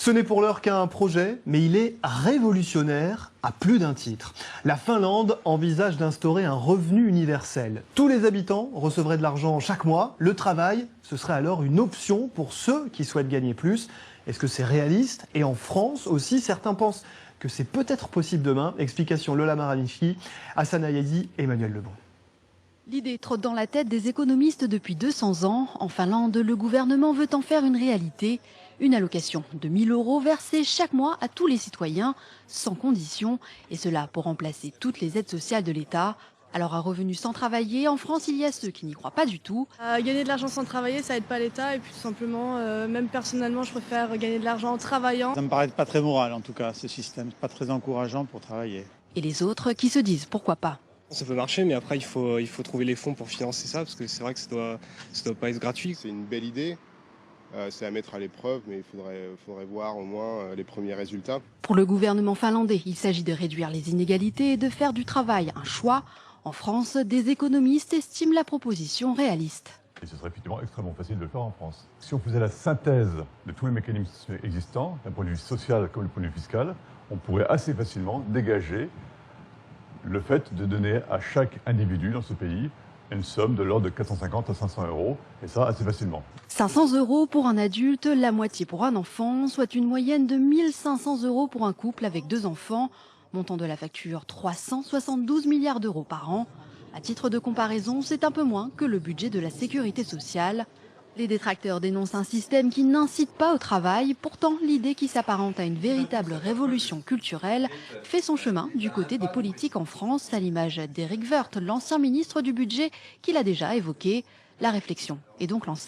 Ce n'est pour l'heure qu'un projet, mais il est révolutionnaire à plus d'un titre. La Finlande envisage d'instaurer un revenu universel. Tous les habitants recevraient de l'argent chaque mois. Le travail, ce serait alors une option pour ceux qui souhaitent gagner plus. Est-ce que c'est réaliste? Et en France aussi, certains pensent que c'est peut-être possible demain. Explication Lola Maranichi, Hassan Ayadi, Emmanuel Lebon. L'idée trotte dans la tête des économistes depuis 200 ans. En Finlande, le gouvernement veut en faire une réalité. Une allocation de 1 000 € versée chaque mois à tous les citoyens, sans condition, et cela pour remplacer toutes les aides sociales de l'État. Alors un revenu sans travailler, en France, il y a ceux qui n'y croient pas du tout. Gagner de l'argent sans travailler, ça aide pas l'État, et puis tout simplement, même personnellement, je préfère gagner de l'argent en travaillant. Ça me paraît pas très moral en tout cas, ce système, pas très encourageant pour travailler. Et les autres qui se disent pourquoi pas. Ça peut marcher, mais après il faut trouver les fonds pour financer ça, parce que c'est vrai que ça doit pas être gratuit. C'est une belle idée, c'est à mettre à l'épreuve, mais il faudrait voir au moins les premiers résultats. Pour le gouvernement finlandais, il s'agit de réduire les inégalités et de faire du travail un choix. En France, des économistes estiment la proposition réaliste. Et ce serait effectivement extrêmement facile de le faire en France. Si on faisait la synthèse de tous les mécanismes existants, d'un point de vue social comme du point de vue fiscal, on pourrait assez facilement dégager le fait de donner à chaque individu dans ce pays une somme de l'ordre de 450 à 500 €, et ça assez facilement. 500 € pour un adulte, la moitié pour un enfant, soit une moyenne de 1 500 € pour un couple avec 2 enfants. Montant de la facture 372 milliards d'euros par an. À titre de comparaison, c'est un peu moins que le budget de la sécurité sociale. Les détracteurs dénoncent un système qui n'incite pas au travail. Pourtant, l'idée qui s'apparente à une véritable révolution culturelle fait son chemin du côté des politiques en France, à l'image d'Éric Woerth, l'ancien ministre du Budget, qui l'a déjà évoqué. La réflexion est donc lancée.